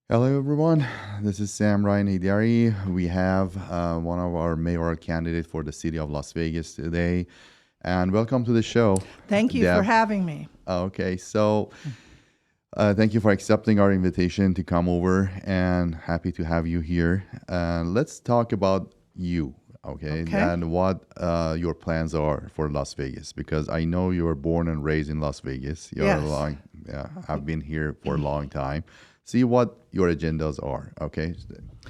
Hello, everyone. This is Sam Ryan Hidari. We have one of our mayoral candidates for the city of Las Vegas today. And welcome to the show. Thank you for having me. Okay, so thank you for accepting our invitation to come over, and happy to have you here. Let's talk about you, okay? And what your plans are for Las Vegas, because I know you were born and raised in Las Vegas. You're have been here for a long time. See what your agendas are, okay?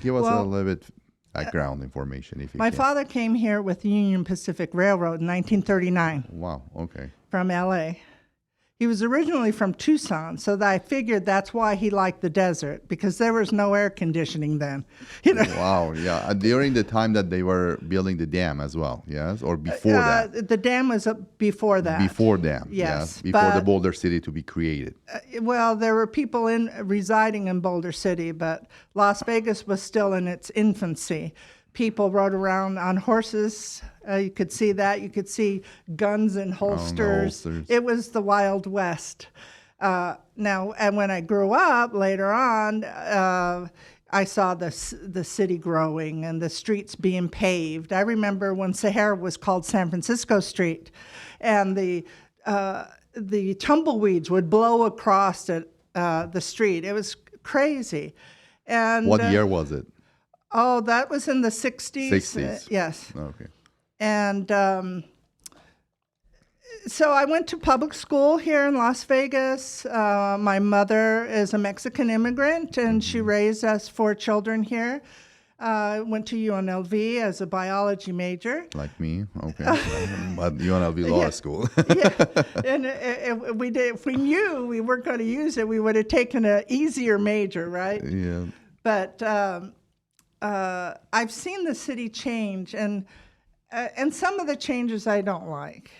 Give us a little bit background information, if you can. My father came here with the Union Pacific Railroad in 1939. Wow, okay. From L.A. He was originally from Tucson, so that I figured that's why he liked the desert, because there was no air conditioning then. You know? Wow, yeah. During the time that they were building the dam as well, yes? Or before that? The dam was before that. Before dam, yes. Before the Boulder City to be created. Well, there were people residing in Boulder City, but Las Vegas was still in its infancy. People rode around on horses. You could see that. You could see guns and holsters. It was the Wild West. Now, and when I grew up later on, I saw the city growing and the streets being paved. I remember when Sahara was called San Francisco Street, and the tumbleweeds would blow across the street. It was crazy. And what year was it? Oh, that was in the 60s. 60s. Yes. Okay. And so I went to public school here in Las Vegas. My mother is a Mexican immigrant, and she raised us 4 children here. Went to UNLV as a biology major. Like me, okay. But UNLV Law School. And if we knew we weren't going to use it, we would have taken an easier major, right? Yeah. But I've seen the city change, and some of the changes I don't like.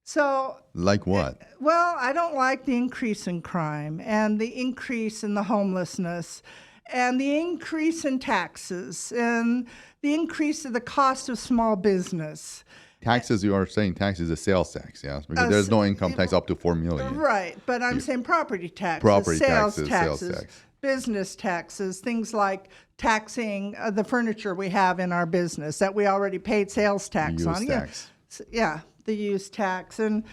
So, like what? Well, I don't like the increase in crime and the increase in the homelessness and the increase in taxes and the increase of the cost of small business. Taxes, you are saying taxes is a sales tax, yes? Because there's no income tax up to $4 million. Right, but I'm saying property taxes, sales taxes. Business taxes, things like taxing the furniture we have in our business that we already paid sales tax on. Yeah, the use tax. And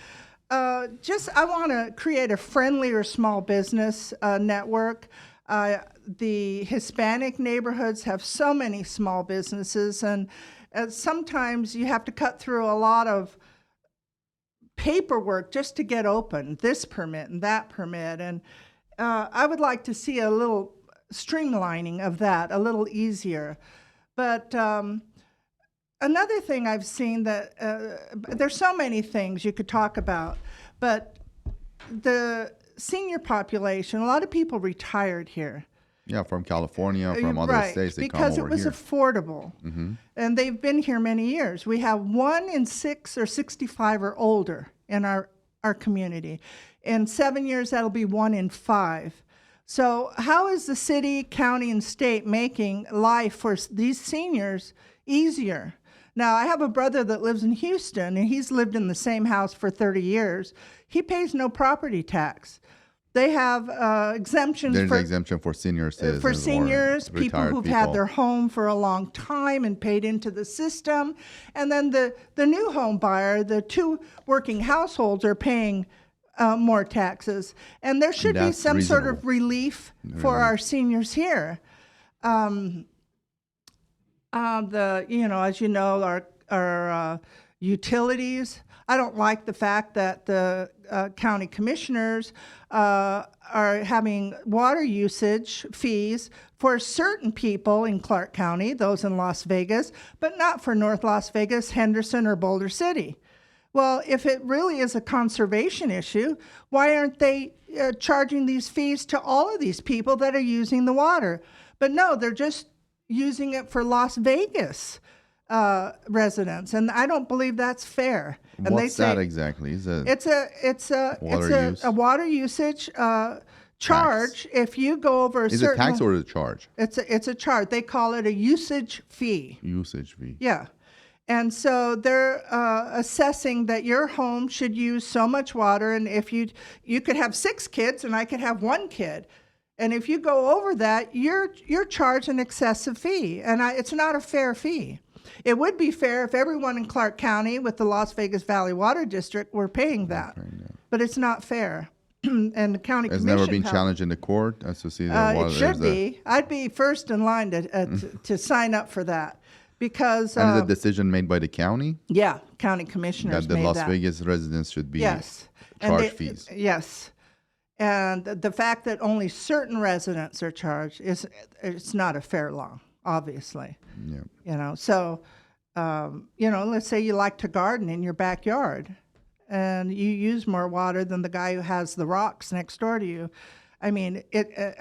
I want to create a friendlier small business network. The Hispanic neighborhoods have so many small businesses, and sometimes you have to cut through a lot of paperwork just to get open, this permit and that permit. And I would like to see a little streamlining of that, a little easier. But another thing I've seen that there's so many things you could talk about, but the senior population, a lot of people retired here. Yeah, from California, from other states, they come over here. Because it was affordable. Mm-hmm. And they've been here many years. We have 1 in 6 or 65 or older in our community. In 7 years, that'll be 1 in 5. So how is the city, county, and state making life for these seniors easier? Now, I have a brother that lives in Houston, and he's lived in the same house for 30 years. He pays no property tax. They have exemptions. There's an exemption for senior citizens. For seniors, people who've people. had their home for a long time and paid into the system. And then the new home buyer, the 2 working households are paying more taxes. And there should be some sort of relief for our seniors here. As you know, our utilities. I don't like the fact that the county commissioners are having water usage fees for certain people in Clark County, those in Las Vegas, but not for North Las Vegas, Henderson, or Boulder City. Well, if it really is a conservation issue, why aren't they charging these fees to all of these people that are using the water? But no, they're just using it for Las Vegas residents, and I don't believe that's fair. And what's that exactly? It's a water usage charge. If you go over is it a tax or a charge? It's a charge. They call it a usage fee. Usage fee. Yeah. And so they're assessing that your home should use so much water, and if you could have 6 kids and I could have 1 kid. And if you go over that, you're charged an excessive fee, and it's not a fair fee. It would be fair if everyone in Clark County with the Las Vegas Valley Water District were paying that, but it's not fair. And the county It's commission never been challenged in the court as to see that it should be. I'd be first in line to sign up for that, because and is a decision made by the county county commissioners that the made Las that. Vegas residents should be Yes. charged fees. Yes. And the fact that only certain residents are charged it's not a fair law, obviously. Yeah. So let's say you like to garden in your backyard and you use more water than the guy who has the rocks next door to you. I mean,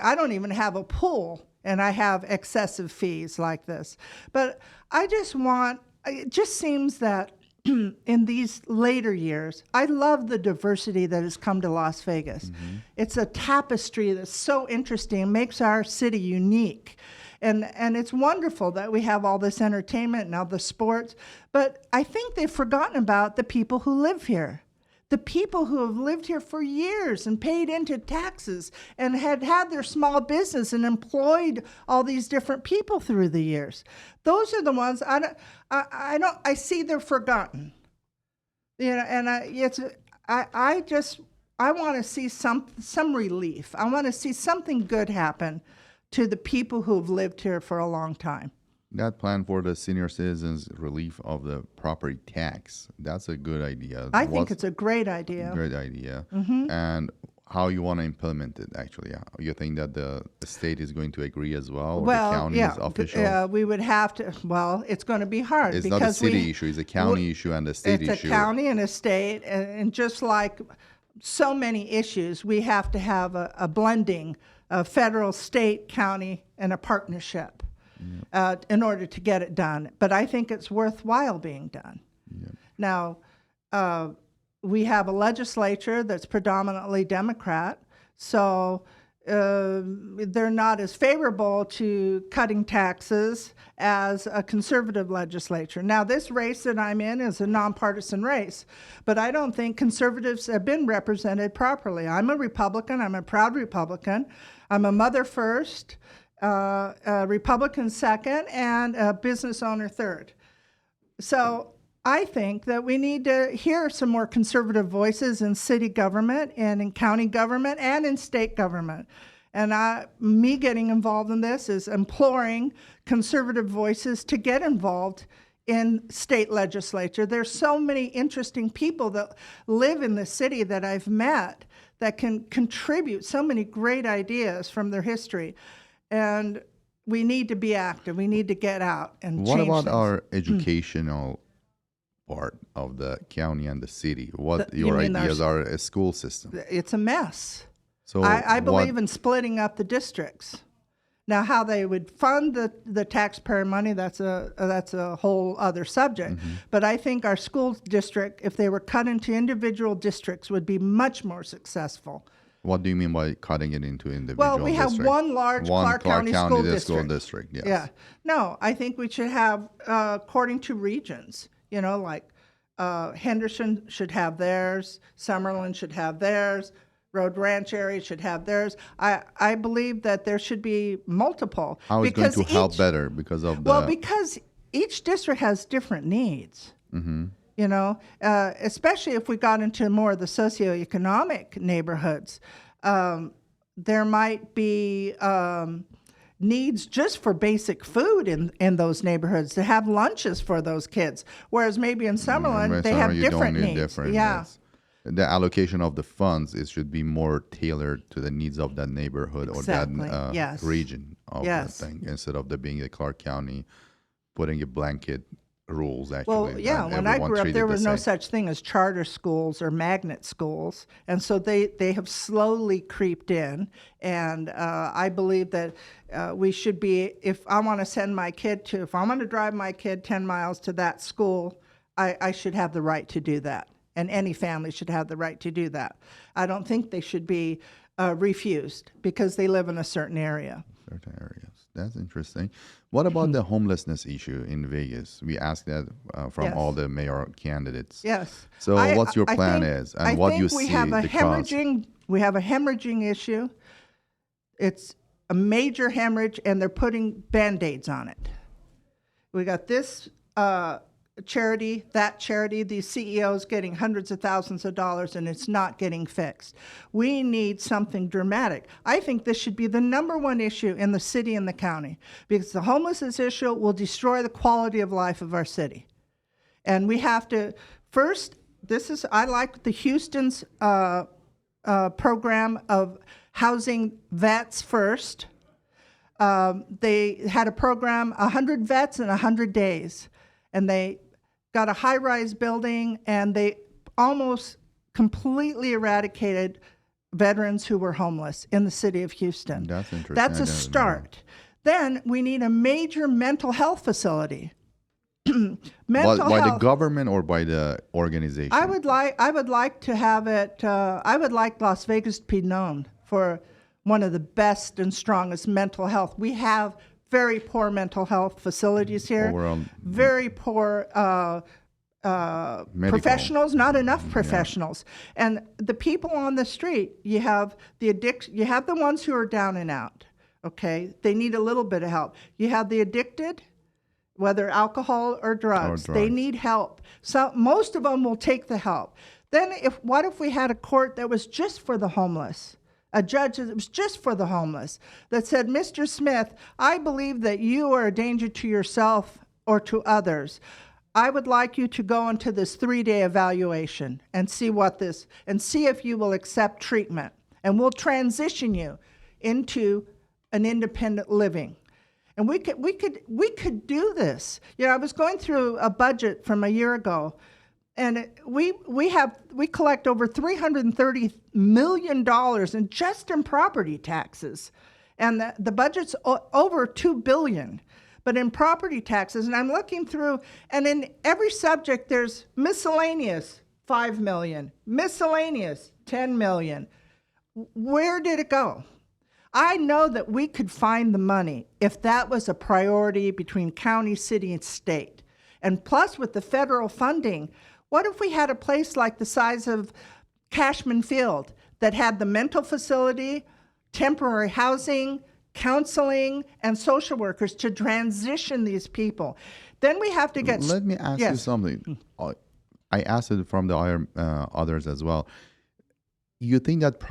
I don't even have a pool, and I have excessive fees like this. But it just seems that in these later years, I love the diversity that has come to Las Vegas. Mm-hmm. It's a tapestry that's so interesting, makes our city unique. And it's wonderful that we have all this entertainment and all the sports, but I think they've forgotten about the people who live here. The people who have lived here for years and paid into taxes and had their small business and employed all these different people through the years. Those are the ones I see they're forgotten. And I want to see some relief. I want to see something good happen to the people who have lived here for a long time. That plan for the senior citizens relief of the property tax, that's a good idea. I think it's a great idea. Great idea. Mm-hmm. And how you want to implement it, actually. You think that the state is going to agree as well, or the county is official? We would have to, it's going to be hard. It's not a city issue, it's a county issue and a state issue. It's a county and a state, and just like so many issues, we have to have a blending of federal, state, county, and a partnership. Yep. In order to get it done. But I think it's worthwhile being done. Yep. Now, we have a legislature that's predominantly Democrat, so they're not as favorable to cutting taxes as a conservative legislature. Now, this race that I'm in is a nonpartisan race, but I don't think conservatives have been represented properly. I'm a Republican. I'm a proud Republican. I'm a mother first, a Republican second, and a business owner third. So I think that we need to hear some more conservative voices in city government and in county government and in state government. And me getting involved in this is imploring conservative voices to get involved in state legislature. There's so many interesting people that live in the city that I've met that can contribute so many great ideas from their history. And we need to be active. We need to get out and what change about things. Our educational part of the county and the city? What your ideas are a school system? It's a mess. So I believe in splitting up the districts. Now, how they would fund the taxpayer money, that's a whole other subject. Mm-hmm. But I think our school district, if they were cut into individual districts, would be much more successful. What do you mean by cutting it into individual districts? Well, we have one large Clark County school district. Yes. Yeah. No, I think we should have, according to regions, like Henderson should have theirs, Summerlin should have theirs, Road Ranch area should have theirs. I believe that there should be multiple. How is going to help better because of the... Well, because each district has different needs. Mm-hmm. Especially if we got into more of the socioeconomic neighborhoods, there might be needs just for basic food in those neighborhoods, to have lunches for those kids. Whereas maybe in Summerlin, they have different needs. Yes. The allocation of the funds, it should be more tailored to the needs of that neighborhood or that region of that thing, instead of being the Clark County putting a blanket rules, actually. Well, yeah, when I grew up, there was no such thing as charter schools or magnet schools, and so they have slowly creeped in, and I believe that we should be, if I want to drive my kid 10 miles to that school, I should have the right to do that, and any family should have the right to do that. I don't think they should be refused because they live in a certain area. Certain areas. That's interesting. What about the homelessness issue in Vegas? We asked that from Yes. all the mayoral candidates. Yes. So what's your plan think, is and what you see we have a the cause? we have a hemorrhaging issue. It's a major hemorrhage, and they're putting Band-Aids on it. We got this charity, that charity, these CEOs getting hundreds of thousands of dollars, and it's not getting fixed. We need something dramatic. I think this should be the number one issue in the city and the county, because the homelessness issue will destroy the quality of life of our city. And we have to, first, I like the Houston's program of housing vets first. They had a program, 100 vets in 100 days, and they got a high-rise building, and they almost completely eradicated veterans who were homeless in the city of Houston. That's interesting. That's a start. Then we need a major mental health facility. By the government or by the organization? I would like to have it. I would like Las Vegas to be known for one of the best and strongest mental health. We have very poor mental health facilities here. Overall, very poor professionals, not enough professionals. Yeah. And the people on the street, you have you have the ones who are down and out. Okay, they need a little bit of help. You have the addicted, whether alcohol or drugs. They need help. So most of them will take the help. Then what if we had a court that was just for the homeless? A judge that was just for the homeless, that said, Mr. Smith, I believe that you are a danger to yourself or to others. I would like you to go into this 3-day evaluation and see if you will accept treatment. And we'll transition you into an independent living. And we could do this. You know, I was going through a budget from a year ago, and we collect over $330 million just in property taxes, and the budget's over $2 billion. But in property taxes, and I'm looking through, and in every subject there's miscellaneous $5 million, miscellaneous $10 million. Where did it go? I know that we could find the money if that was a priority between county, city, and state. And plus, with the federal funding, what if we had a place like the size of Cashman Field that had the mental facility, temporary housing, counseling, and social workers to transition these people? Then we have to get... Let me ask you something. I asked it from the others as well. You think that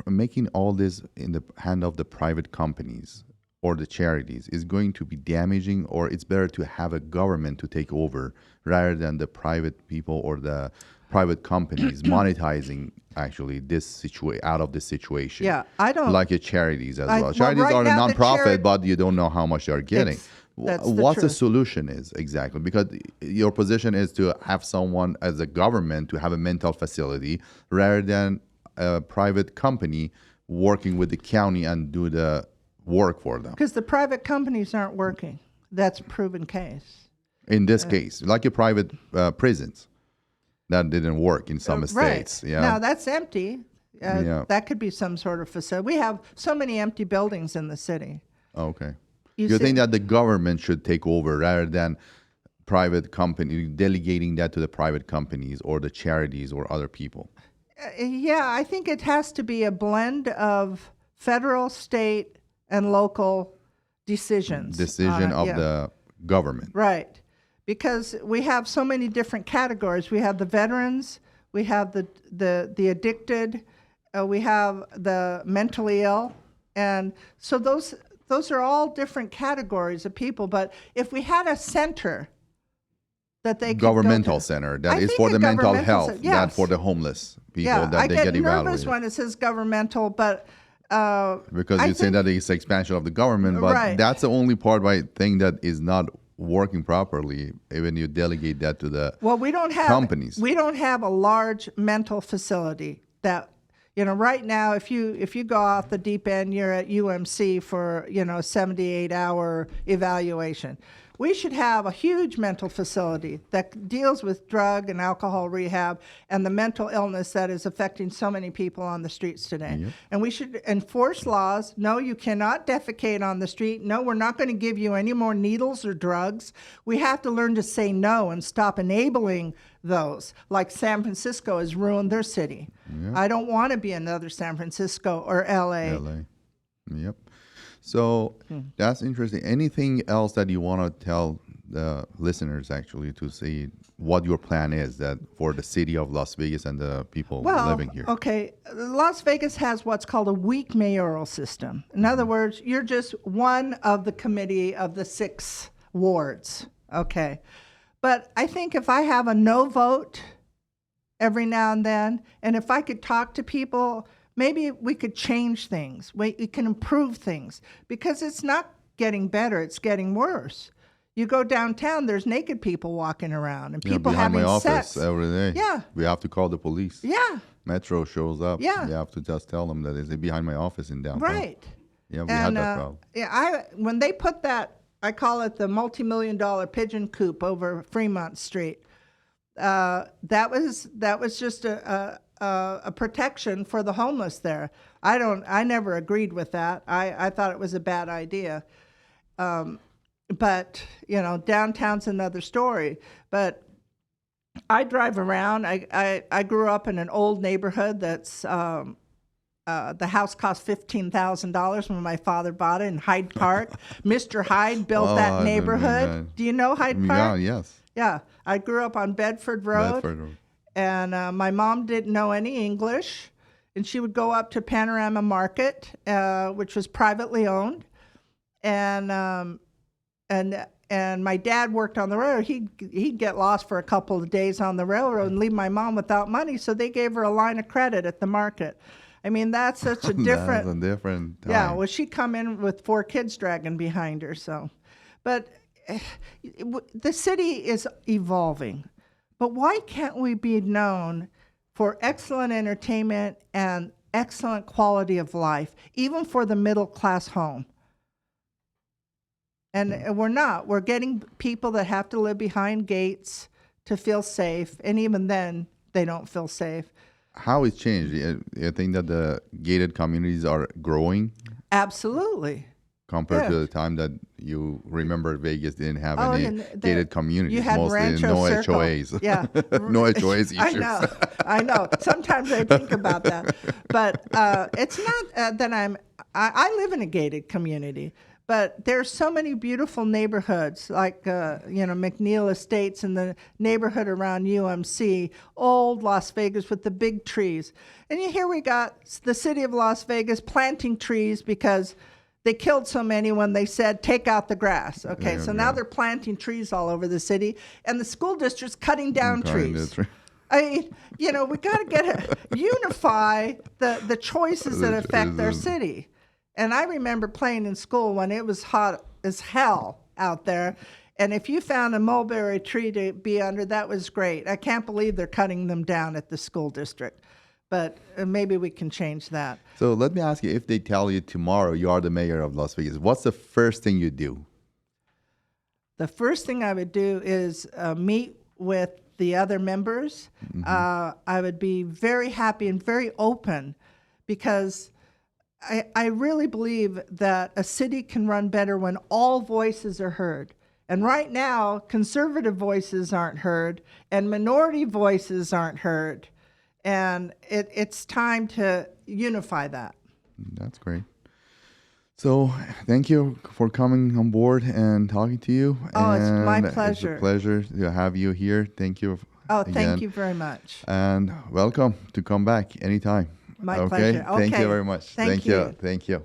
making all this in the hand of the private companies or the charities is going to be damaging, or it's better to have a government to take over rather than the private people or the private companies monetizing actually out of this situation? Yeah, I don't... Like charities as well. Charities are a nonprofit, but you don't know how much they're getting. What's the solution is exactly? Because your position is to have someone as a government to have a mental facility rather than a private company working with the county and do the work for them. Because the private companies aren't working. That's a proven case. In this case, like your private prisons, that didn't work in some states. Right. Yeah. Now that's empty. That could be some sort of facility. We have so many empty buildings in the city. Okay. You think that the government should take over rather than private company, delegating that to the private companies or the charities or other people? Yeah, I think it has to be a blend of federal, state, and local decisions. Decision of the government. Right. Because we have so many different categories. We have the veterans, we have the addicted, we have the mentally ill. And so those are all different categories of people. But if we had a center that they could governmental center that is for the mental health, not for the homeless people that they get evaluated. I get nervous when it says governmental, but because you say that it's expansion of the government, but that's the only part I think that is not working properly. Even you delegate that to the companies. We don't have a large mental facility that. You know, right now, if you go off the deep end, you're at UMC for, 78-hour evaluation. We should have a huge mental facility that deals with drug and alcohol rehab and the mental illness that is affecting so many people on the streets today. Yep. And we should enforce laws. No, you cannot defecate on the street. No, we're not going to give you any more needles or drugs. We have to learn to say no and stop enabling those. Like San Francisco has ruined their city. Yep. I don't want to be another San Francisco or LA. Yep. So that's interesting. Anything else that you want to tell the listeners actually to see what your plan is that for the city of Las Vegas and the people living here? Okay. Las Vegas has what's called a weak mayoral system. In other words, you're just one of the committee of the 6 wards. Okay. But I think if I have a no vote every now and then, and if I could talk to people, maybe we could change things. We can improve things because it's not getting better. It's getting worse. You go downtown, there's naked people walking around and people behind having my office sex. every day. Yeah. We have to call the police. Yeah. Metro shows up. Yeah. You have to just tell them that it's behind my office in downtown. Right. Yeah, we had that problem. Yeah, when they put that, I call it the multi-million-dollar pigeon coop over Fremont Street. That was just a protection for the homeless there. I never agreed with that. I thought it was a bad idea. But downtown's another story. But I drive around. I grew up in an old neighborhood that's the house cost $15,000 when my father bought it in Hyde Park. Mr. Hyde built that neighborhood. Do you know Hyde Park? Yeah, yes. Yeah. I grew up on Bedford Road. And my mom didn't know any English. And she would go up to Panorama Market, which was privately owned. And my dad worked on the railroad. He'd get lost for a couple of days on the railroad and leave my mom without money. So they gave her a line of credit at the market. I mean, that's such a different. That's a different time. Yeah, well, she'd come in with 4 kids dragging behind her. So, but the city is evolving. But why can't we be known for excellent entertainment and excellent quality of life, even for the middle class home? And we're not. We're getting people that have to live behind gates to feel safe, and even then, they don't feel safe. How it's changed? You think that the gated communities are growing? Absolutely. Compared to the time that you remember Vegas didn't have any gated communities. You had mostly Rancho no Circle. HOAs. Yeah. No HOAs issues. I know. Sometimes I think about that. But it's not that I live in a gated community. But there's so many beautiful neighborhoods, like McNeil Estates and the neighborhood around UMC, old Las Vegas with the big trees. And here we got the city of Las Vegas planting trees because they killed so many when they said, take out the grass. Okay, so now they're planting trees all over the city, and the school district's cutting down trees. I mean, we got to unify the choices that affect our city. And I remember playing in school when it was hot as hell out there. And if you found a mulberry tree to be under, that was great. I can't believe they're cutting them down at the school district. But maybe we can change that. So let me ask you, if they tell you tomorrow you are the mayor of Las Vegas, what's the first thing you do? The first thing I would do is meet with the other members. Mm-hmm. I would be very happy and very open because I really believe that a city can run better when all voices are heard. And right now, conservative voices aren't heard and minority voices aren't heard. And it's time to unify that. That's great. So thank you for coming on board and talking to you. Oh, it's my pleasure. It's a pleasure to have you here. Thank you. Oh, thank you very much. And welcome to come back anytime. My pleasure. Okay. Thank you very much. Thank you. Thank you.